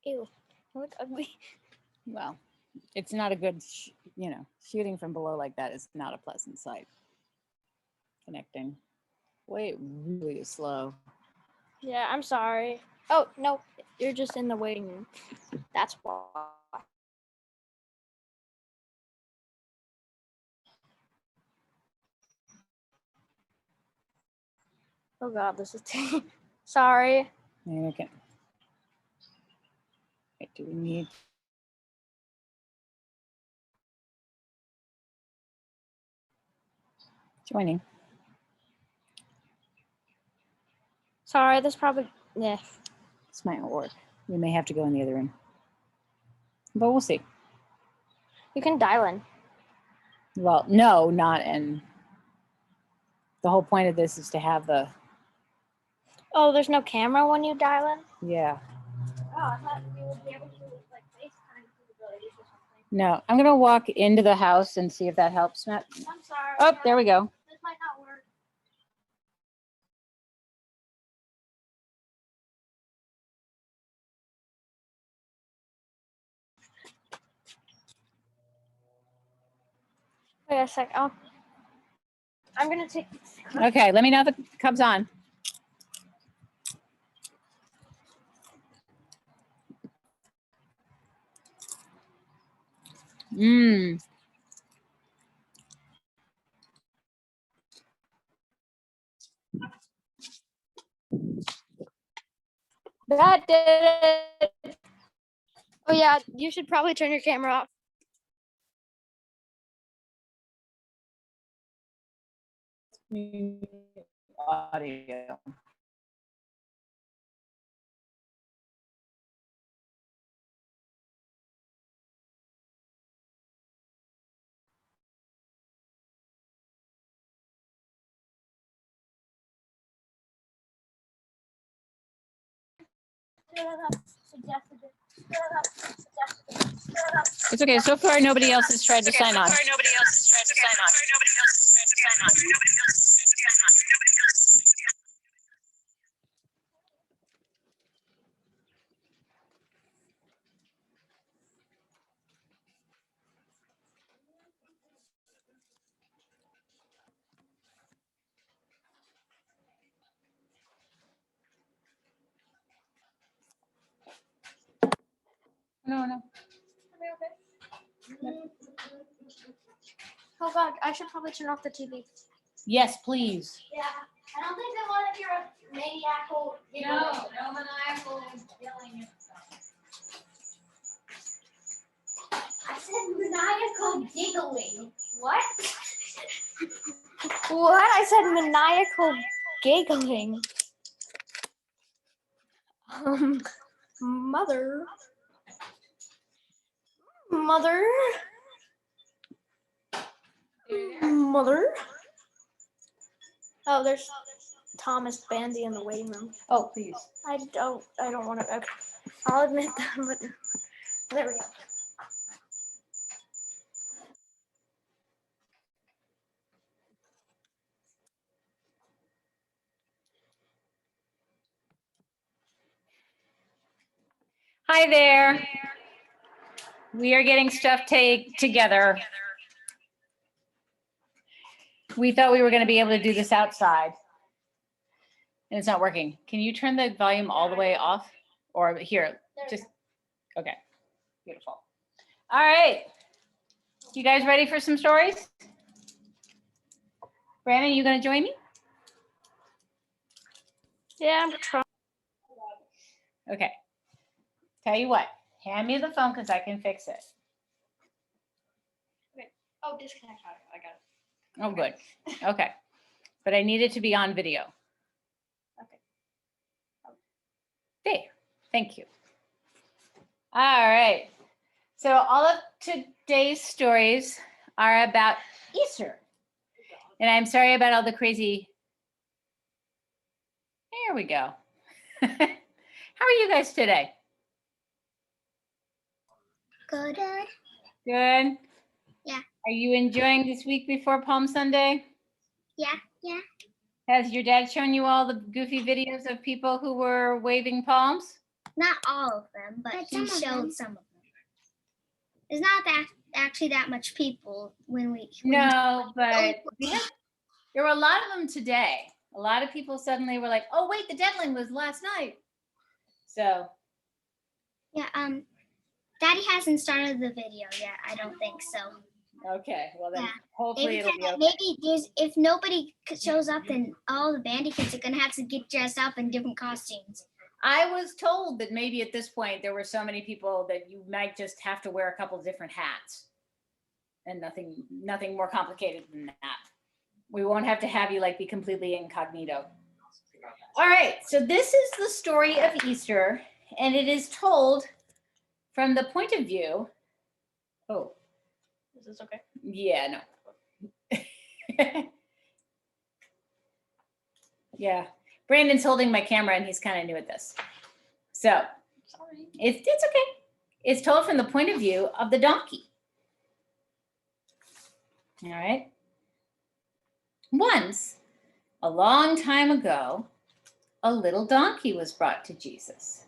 Ew, you look ugly. Well, it's not a good, shooting from below like that is not a pleasant sight. Connecting. Wait, really slow. Yeah, I'm sorry. Oh, no, you're just in the waiting room. That's why. Oh God, this is sorry. Okay. Wait, do we need? Joining. Sorry, this probably, yeah. This might not work. We may have to go in the other room. But we'll see. You can dial in. Well, no, not in. The whole point of this is to have the. Oh, there's no camera when you dial in? Yeah. Oh, I thought you would be able to like FaceTime capabilities or something. No, I'm gonna walk into the house and see if that helps, Matt. I'm sorry. Oh, there we go. This might not work. Wait a sec. Oh, I'm gonna take. Okay, let me know if it comes on. Mmm. That did it. Oh yeah, you should probably turn your camera off. Audio. It's okay. So far, nobody else has tried to sign on. No. Oh God, I should probably turn off the TV. Yes, please. Yeah, I don't think they want to hear a maniacal. No maniacal yelling at I said maniacal giggling. What? What? I said maniacal giggling. Mother. Mother. Mother. Oh, there's Thomas Bandy in the waiting room. Oh, please. I don't want to. Okay. I'll admit that, but there we go. Hi there. We are getting stuff together. We thought we were going to be able to do this outside, and it's not working. Can you turn the volume all the way off? Or here, just, okay, beautiful. All right. You guys ready for some stories? Brandon, you going to join me? Yeah, I'm trying. Okay. Tell you what, hand me the phone because I can fix it. Oh, disconnect. I got it. Oh, good. Okay. But I need it to be on video. Okay. There. Thank you. All right. So all of today's stories are about Easter. And I'm sorry about all the crazy. There we go. How are you guys today? Good. Good? Yeah. Are you enjoying this week before Palm Sunday? Yeah. Has your dad shown you all the goofy videos of people who were waving palms? Not all of them, but he showed some of them. There's not actually that much people No, but there were a lot of them today. A lot of people suddenly were like, "Oh, wait, the deadline was last night." So yeah, Daddy hasn't started the video yet. I don't think so. okay, well then Yeah. hopefully it'll be okay. Maybe if nobody shows up, then all the Bandy kids are gonna have to get dressed up in different costumes. I was told that maybe at this point there were so many people that you might just have to wear a couple different hats, and nothing more complicated than that. We won't have to have you like be completely incognito. All right, so this is the story of Easter, and it is told from the point of view. Oh, Is this okay? yeah, no. Yeah, Brandon's holding my camera, and he's kind of new at this. So Sorry. it's okay. It's told from the point of view of the donkey. All right. Once, a long time ago, a little donkey was brought to Jesus.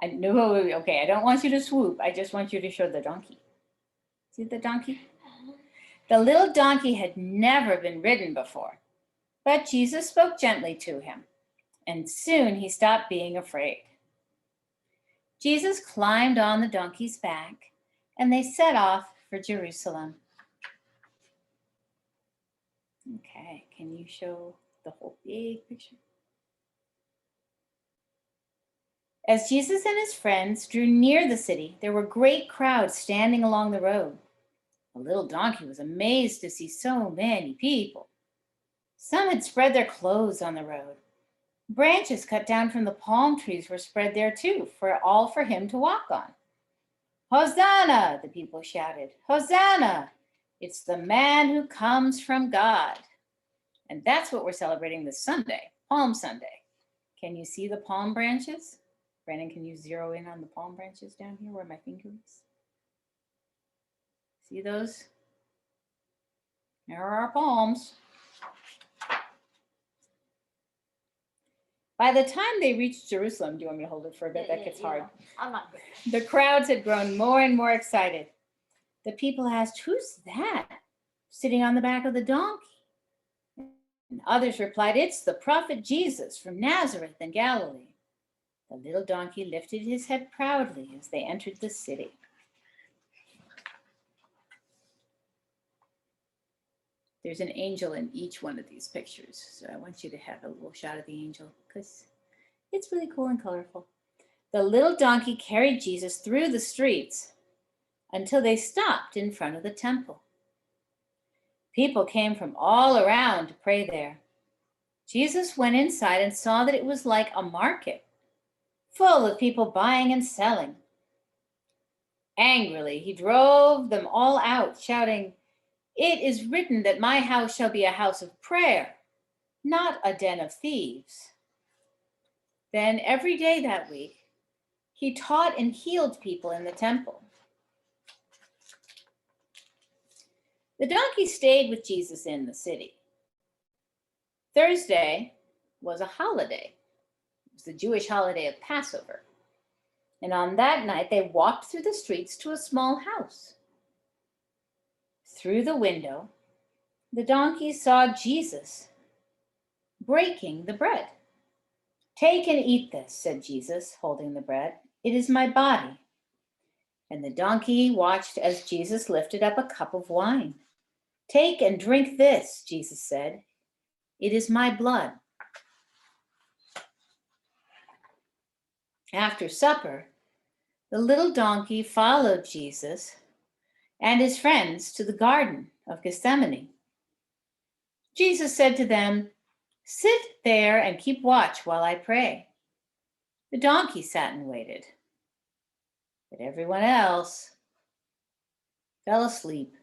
Okay, I don't want you to swoop. I just want you to show the donkey. See the donkey? The little donkey had never been ridden before, but Jesus spoke gently to him, and soon he stopped being afraid. Jesus climbed on the donkey's back, and they set off for Jerusalem. Okay, can you show the whole big picture? As Jesus and his friends drew near the city, there were great crowds standing along the road. The little donkey was amazed to see so many people. Some had spread their clothes on the road. Branches cut down from the palm trees were spread there too, for him to walk on. Hosanna, the people shouted. Hosanna! It's the man who comes from God. And that's what we're celebrating this Sunday, Palm Sunday. Can you see the palm branches? Brandon, can you zero in on the palm branches down here where my finger is? See those? There are our palms. By the time they reached Jerusalem, do you want me to hold it for a bit? That gets hard. I'm not good. The crowds had grown more and more excited. The people asked, "Who's that sitting on the back of the donkey?" And others replied, "It's the prophet Jesus from Nazareth in Galilee." The little donkey lifted his head proudly as they entered the city. There's an angel in each one of these pictures, so I want you to have a little shot of the angel because it's really cool and colorful. The little donkey carried Jesus through the streets until they stopped in front of the temple. People came from all around to pray there. Jesus went inside and saw that it was like a market, full of people buying and selling. Angrily, he drove them all out, shouting, "It is written that my house shall be a house of prayer, not a den of thieves." Then every day that week, he taught and healed people in the temple. The donkey stayed with Jesus in the city. Thursday was a holiday. It was the Jewish holiday of Passover. And on that night, they walked through the streets to a small house. Through the window, the donkey saw Jesus breaking the bread. "Take and eat this," said Jesus, holding the bread. "It is my body." And the donkey watched as Jesus lifted up a cup of wine. "Take and drink this," Jesus said. "It is my blood." After supper, the little donkey followed Jesus and his friends to the Garden of Gethsemane. Jesus said to them, "Sit there and keep watch while I pray." The donkey sat and waited, but everyone else fell asleep.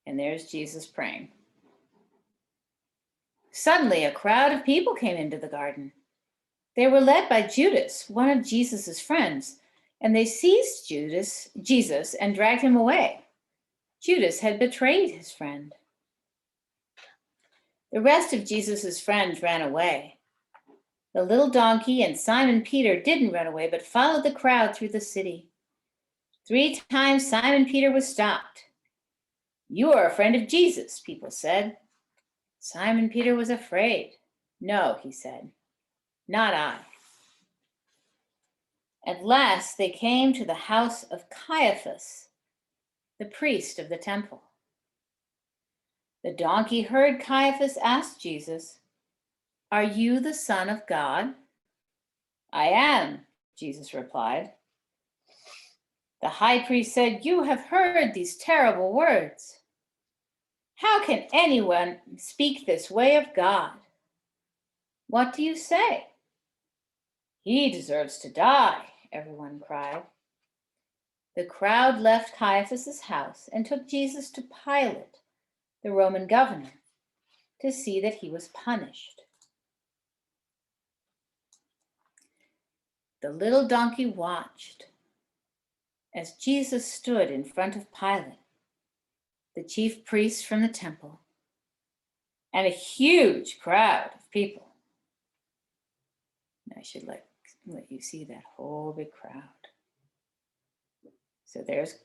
And there's Jesus praying. Suddenly, a crowd of people came into the garden. They were led by Judas, one of Jesus' friends, and they seized Jesus and dragged him away. Judas had betrayed his friend. The rest of Jesus' friends ran away. The little donkey and Simon Peter didn't run away, but followed the crowd through the city. 3 times Simon Peter was stopped. "You are a friend of Jesus," people said. Simon Peter was afraid. "No," he said, "not I." At last they came to the house of Caiaphas, the priest of the temple. The donkey heard Caiaphas ask Jesus, "Are you the Son of God?" "I am," Jesus replied. The high priest said, "You have heard these terrible words. How can anyone speak this way of God? What do you say?" "He deserves to die," everyone cried. The crowd left Caiaphas's house and took Jesus to Pilate, the Roman governor, to see that he was punished. The little donkey watched as Jesus stood in front of Pilate, the chief priests from the temple, and a huge crowd of people. I should let you see that whole big crowd. So there's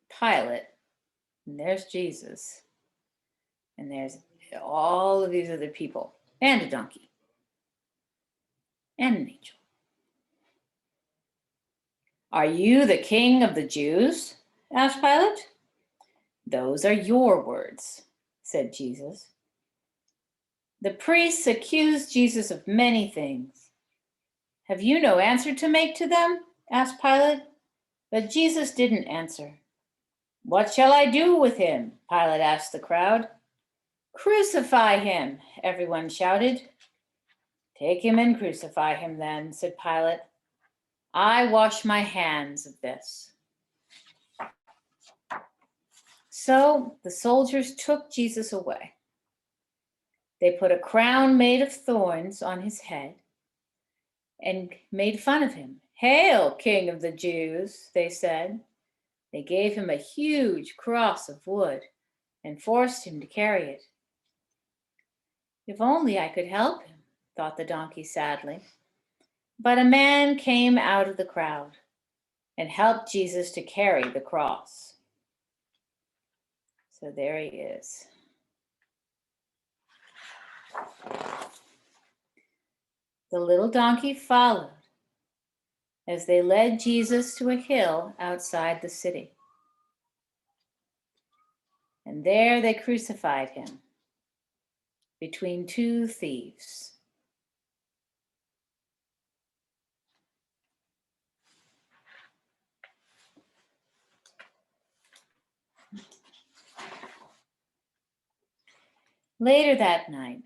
Pilate, and there's Jesus, and there's all of these other people, and a donkey, and an angel. "Are you the king of the Jews?" asked Pilate. "Those are your words," said Jesus. The priests accused Jesus of many things. "Have you no answer to make to them?" asked Pilate. But Jesus didn't answer. "What shall I do with him?" Pilate asked the crowd. "Crucify him," everyone shouted. "Take him and crucify him then," said Pilate. "I wash my hands of this." So the soldiers took Jesus away. They put a crown made of thorns on his head and made fun of him. "Hail, King of the Jews," they said. They gave him a huge cross of wood and forced him to carry it. "If only I could help him," thought the donkey sadly. But a man came out of the crowd and helped Jesus to carry the cross. So there he is. The little donkey followed as they led Jesus to a hill outside the city. And there they crucified him between 2 thieves. Later that night,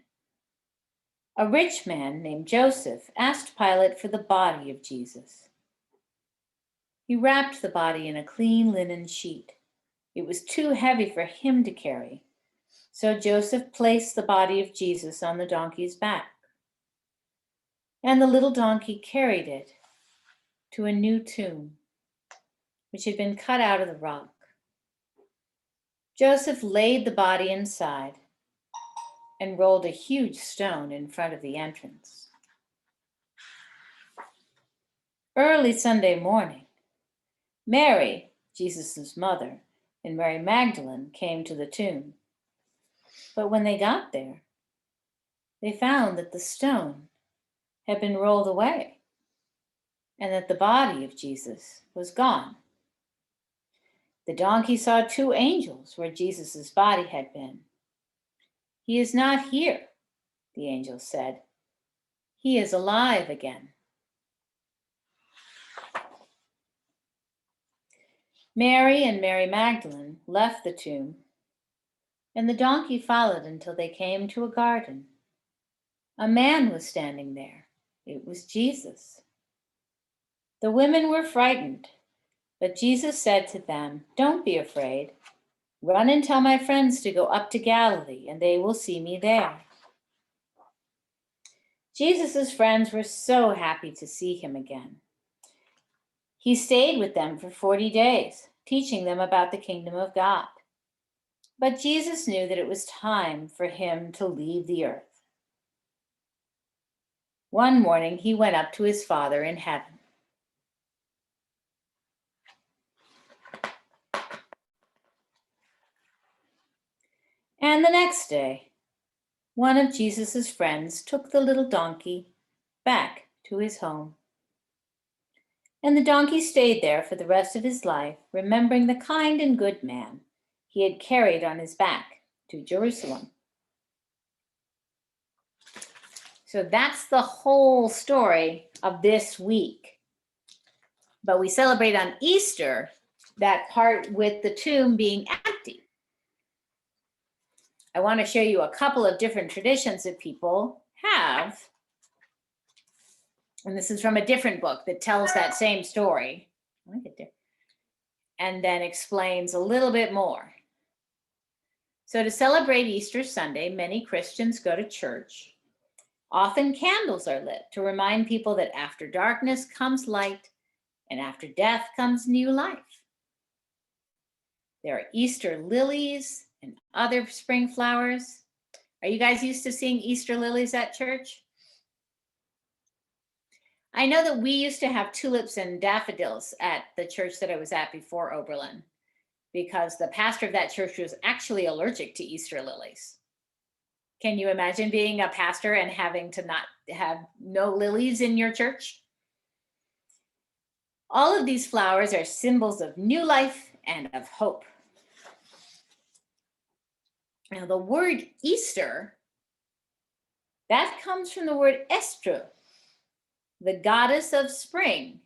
a rich man named Joseph asked Pilate for the body of Jesus. He wrapped the body in a clean linen sheet. It was too heavy for him to carry, so Joseph placed the body of Jesus on the donkey's back. And the little donkey carried it to a new tomb, which had been cut out of the rock. Joseph laid the body inside and rolled a huge stone in front of the entrance. Early Sunday morning, Mary, Jesus' mother, and Mary Magdalene came to the tomb. But when they got there, they found that the stone had been rolled away and that the body of Jesus was gone. The donkey saw 2 angels where Jesus' body had been. "He is not here," the angels said. "He is alive again." Mary and Mary Magdalene left the tomb, and the donkey followed until they came to a garden. A man was standing there. It was Jesus. The women were frightened, but Jesus said to them, "Don't be afraid. Run and tell my friends to go up to Galilee, and they will see me there." Jesus' friends were so happy to see him again. He stayed with them for 40 days, teaching them about the kingdom of God. But Jesus knew that it was time for him to leave the earth. One morning, he went up to his Father in heaven. And the next day, one of Jesus' friends took the little donkey back to his home. And the donkey stayed there for the rest of his life, remembering the kind and good man he had carried on his back to Jerusalem. So that's the whole story of this week. But we celebrate on Easter that part with the tomb being empty. I want to show you a couple of different traditions that people have. And this is from a different book that tells that same story. And then explains a little bit more. So to celebrate Easter Sunday, many Christians go to church. Often candles are lit to remind people that after darkness comes light and after death comes new life. There are Easter lilies and other spring flowers. Are you guys used to seeing Easter lilies at church? I know that we used to have tulips and daffodils at the church that I was at before Oberlin, because the pastor of that church was actually allergic to Easter lilies. Can you imagine being a pastor and having to not have no lilies in your church? All of these flowers are symbols of new life and of hope. Now, the word Easter, that comes from the word Estru, the goddess of spring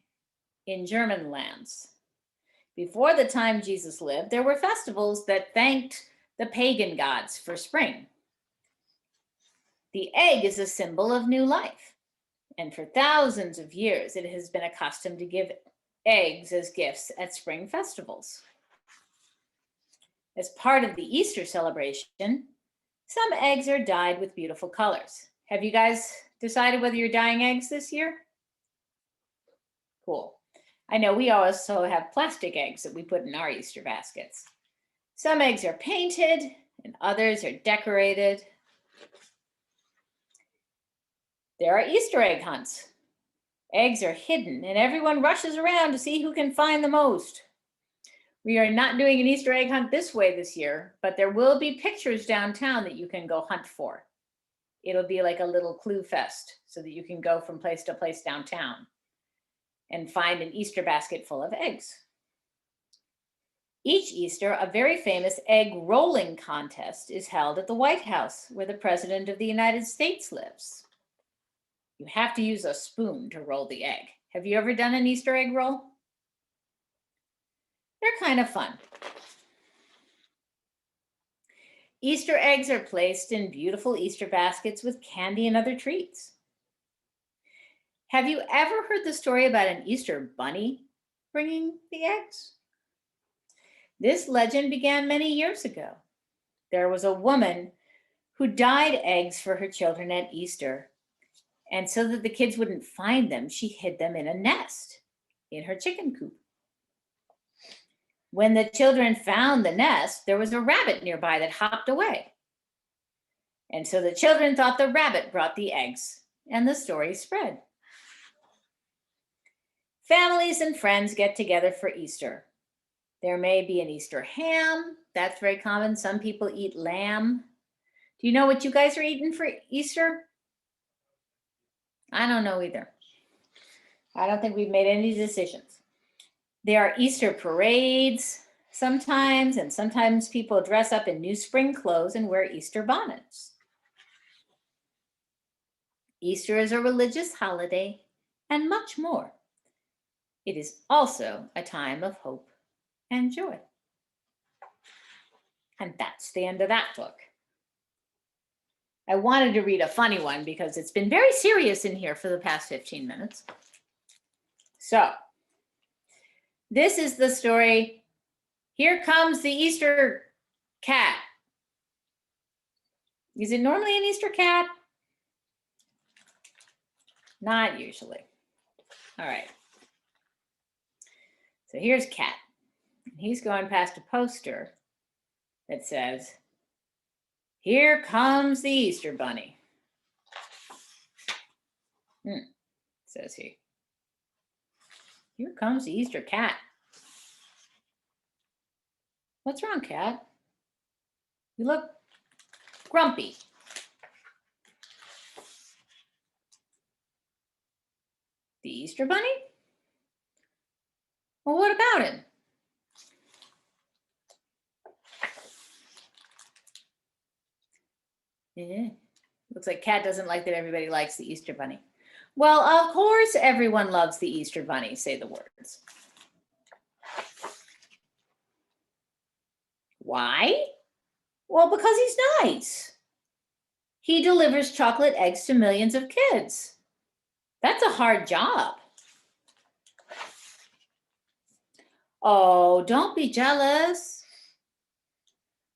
in German lands. Before the time Jesus lived, there were festivals that thanked the pagan gods for spring. The egg is a symbol of new life, and for thousands of years, it has been accustomed to give eggs as gifts at spring festivals. As part of the Easter celebration, some eggs are dyed with beautiful colors. Have you guys decided whether you're dyeing eggs this year? Cool. I know we also have plastic eggs that we put in our Easter baskets. Some eggs are painted and others are decorated. There are Easter egg hunts. Eggs are hidden and everyone rushes around to see who can find the most. We are not doing an Easter egg hunt this way this year, but there will be pictures downtown that you can go hunt for. It'll be like a little clue fest so that you can go from place to place downtown and find an Easter basket full of eggs. Each Easter, a very famous egg rolling contest is held at the White House, where the President of the United States lives. You have to use a spoon to roll the egg. Have you ever done an Easter egg roll? They're kind of fun. Easter eggs are placed in beautiful Easter baskets with candy and other treats. Have you ever heard the story about an Easter bunny bringing the eggs? This legend began many years ago. There was a woman who dyed eggs for her children at Easter. And so that the kids wouldn't find them, she hid them in a nest in her chicken coop. When the children found the nest, there was a rabbit nearby that hopped away. And so the children thought the rabbit brought the eggs, and the story spread. Families and friends get together for Easter. There may be an Easter ham. That's very common. Some people eat lamb. Do you know what you guys are eating for Easter? I don't know either. I don't think we've made any decisions. There are Easter parades sometimes, and sometimes people dress up in new spring clothes and wear Easter bonnets. Easter is a religious holiday and much more. It is also a time of hope and joy. And that's the end of that book. I wanted to read a funny one because it's been very serious in here for the past 15 minutes. So, this is the story. Here comes the Easter cat. Is it normally an Easter cat? Not usually. All right. So here's Cat. He's going past a poster that says, "Here comes the Easter Bunny." Says he. Here comes the Easter cat. What's wrong, cat? You look grumpy. The Easter Bunny? Well, what about him? Yeah. Looks like Cat doesn't like that everybody likes the Easter Bunny. Well, of course everyone loves the Easter Bunny, say the words. Why? Well, because he's nice. He delivers chocolate eggs to millions of kids. That's a hard job. Oh, don't be jealous.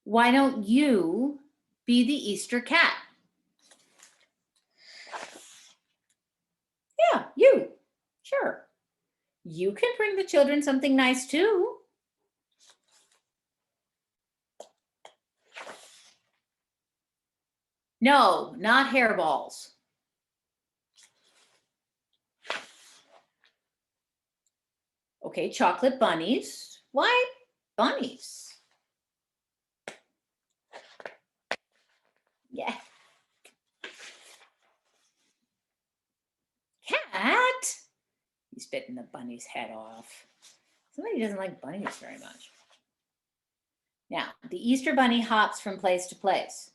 Why don't you be the Easter cat? Yeah, you. Sure. You can bring the children something nice too. No, not hairballs. Okay, chocolate bunnies. Why bunnies? Yeah. Cat. He's bitten the bunny's head off. Somebody doesn't like bunnies very much. Now, the Easter Bunny hops from place to place.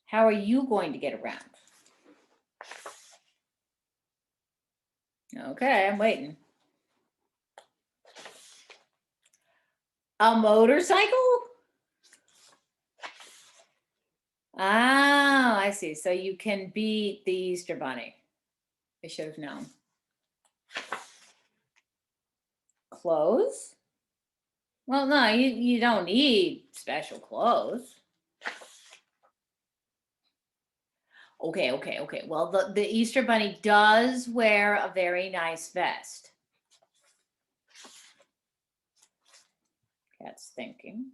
How are you going to get around? Okay, I'm waiting. A motorcycle? Oh, I see. So you can beat the Easter Bunny. I should have known. Clothes? Well, no, you don't need special clothes. Okay. Well, the Easter Bunny does wear a very nice vest. Cat's thinking.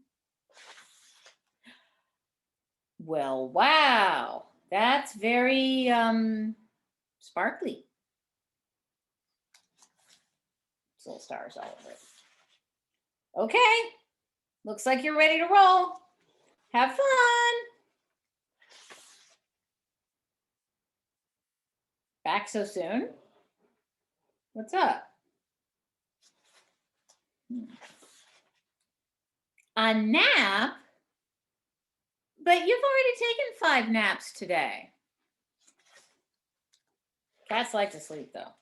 Well, wow. That's very sparkly. There's little stars all over it. Okay. Looks like you're ready to roll. Have fun. Back so soon? What's up? A nap? But you've already taken 5 naps today. Cats like to sleep, though.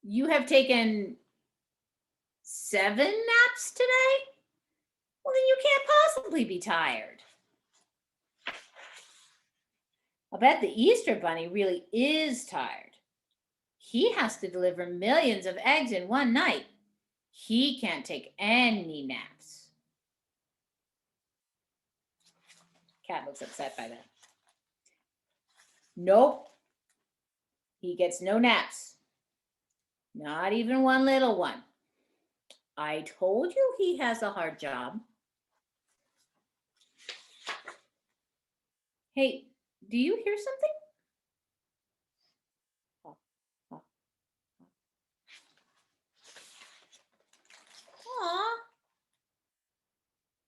You have taken 7 naps today? Well, then you can't possibly be tired. I bet the Easter Bunny really is tired. He has to deliver millions of eggs in one night. He can't take any naps. Cat looks upset by that. Nope. He gets no naps. Not even one little one. I told you he has a hard job. Hey, do you hear something? Aw.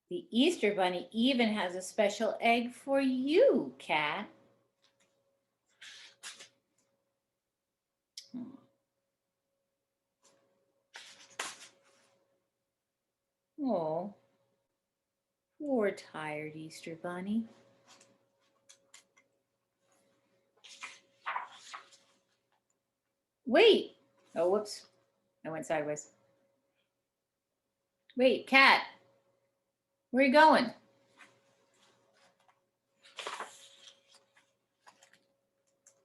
The Easter Bunny even has a special egg for you, Cat. Oh, poor tired Easter Bunny. Wait. Oh, whoops. I went sideways. Wait, Cat. Where are you going?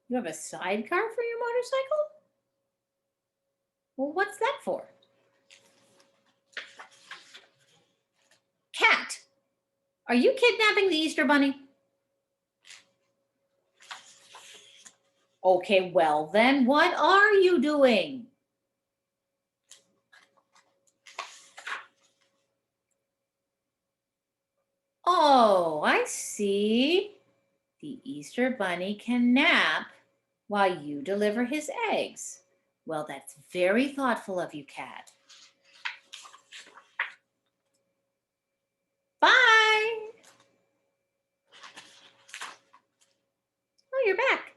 You have a sidecar for your motorcycle? Well, what's that for? Cat, are you kidnapping the Easter Bunny? Okay, well then, what are you doing? see. The Easter Bunny can nap while you deliver his eggs. Well, that's very thoughtful of you, Cat. Bye. Oh, you're back.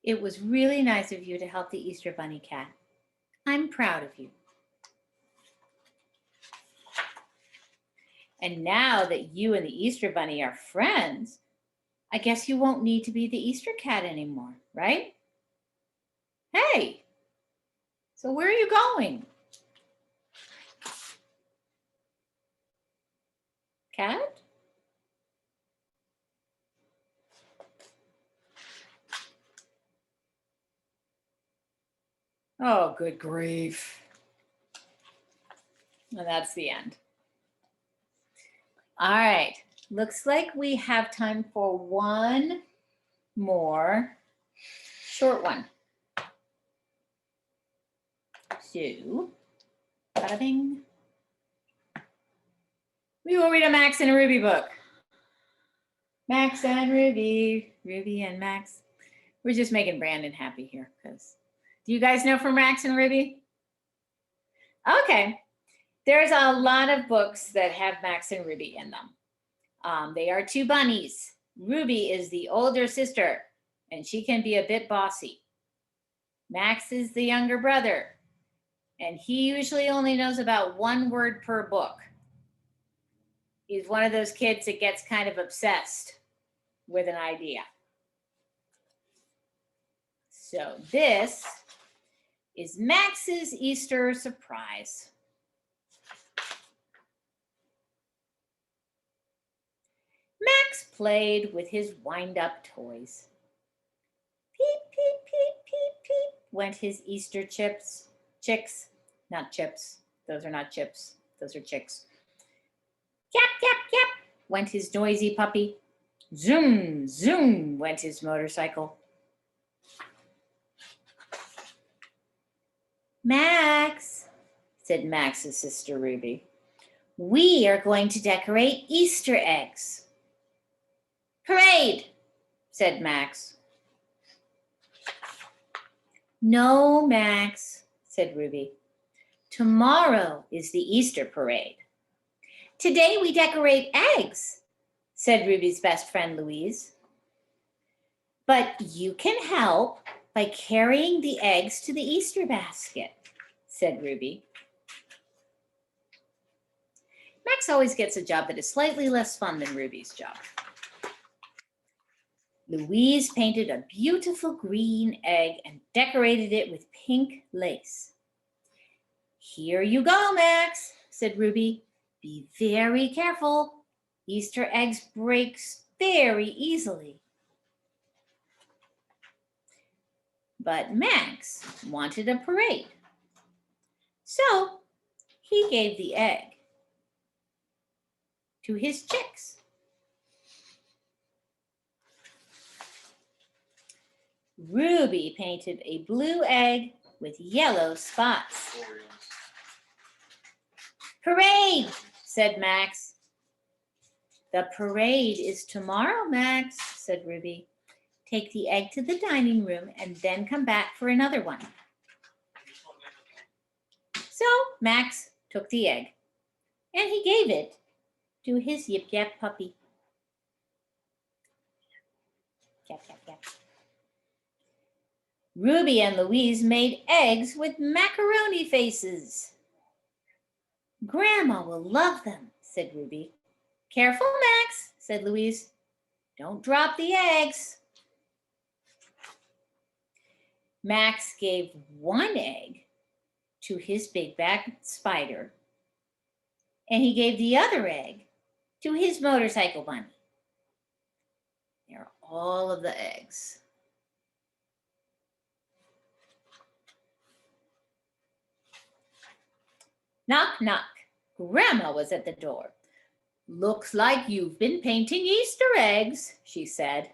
It was really nice of you to help the Easter Bunny, Cat. I'm proud of you. And now that you and the Easter Bunny are friends, I guess you won't need to be the Easter Cat anymore, right? Hey, so where are you going? Cat? Oh, good grief. And that's the end. All right, looks like we have time for one more short one. So, bada bing. We will read a Max and a Ruby book. Max and Ruby, Ruby and Max. We're just making Brandon happy here because do you guys know from Max and Ruby? Okay, there's a lot of books that have Max and Ruby in them. They are two bunnies. Ruby is the older sister, and she can be a bit bossy. Max is the younger brother, and he usually only knows about one word per book. He's one of those kids that gets kind of obsessed with an idea. So this is Max's Easter surprise. Max played with his wind-up toys. Peep, peep, peep, peep, peep, went his Easter chicks, not chips. Those are not chips. Those are chicks. Yap, yap, yap, went his noisy puppy. Zoom, zoom, went his motorcycle. Max, said Max's sister Ruby, we are going to decorate Easter eggs. Parade, said Max. No, Max, said Ruby. Tomorrow is the Easter parade. Today we decorate eggs, said Ruby's best friend Louise. But you can help by carrying the eggs to the Easter basket, said Ruby. Max always gets a job that is slightly less fun than Ruby's job. Louise painted a beautiful green egg and decorated it with pink lace. Here you go, Max, said Ruby. Be very careful. Easter eggs break very easily. But Max wanted a parade. So he gave the egg to his chicks. Ruby painted a blue egg with yellow spots. Parade, said Max. The parade is tomorrow, Max, said Ruby. Take the egg to the dining room and then come back for another one. So Max took the egg and he gave it to his Yip Yap puppy. Yap, yap, yap. Ruby and Louise made eggs with macaroni faces. Grandma will love them, said Ruby. Careful, Max, said Louise. Don't drop the eggs. Max gave one egg to his big bag spider, and he gave the other egg to his motorcycle bunny. There are all of the eggs. Knock, knock. Grandma was at the door. Looks like you've been painting Easter eggs, she said.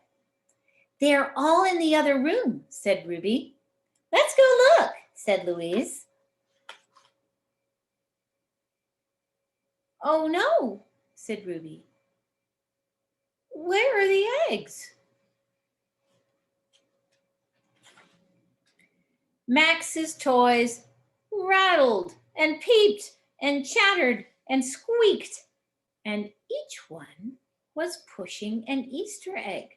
They're all in the other room, said Ruby. Let's go look, said Louise. Oh no, said Ruby. where are the eggs? Max's toys rattled and peeped and chattered and squeaked, and each one was pushing an Easter egg.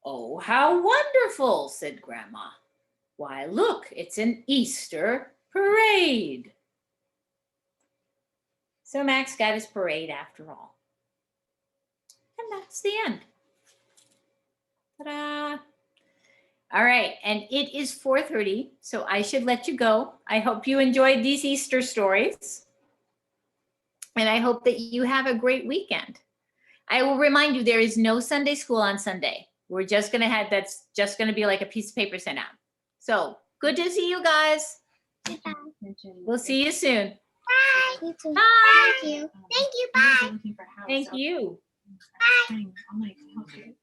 Oh, how wonderful, said Grandma. Why, look, it's an Easter parade. So Max got his parade after all. And that's the end. Ta-da! All right, and it is 4:30, so I should let you go. I hope you enjoyed these Easter stories. And I hope that you have a great weekend. I will remind you, there is no Sunday school on Sunday. We're just going to have, that's just going to be like a piece of paper sent out. So good to see you guys. Goodbye. We'll see you soon. Bye. You too. Bye. Thank you. Thank you. Bye. Thank you. Bye. I'm like, okay.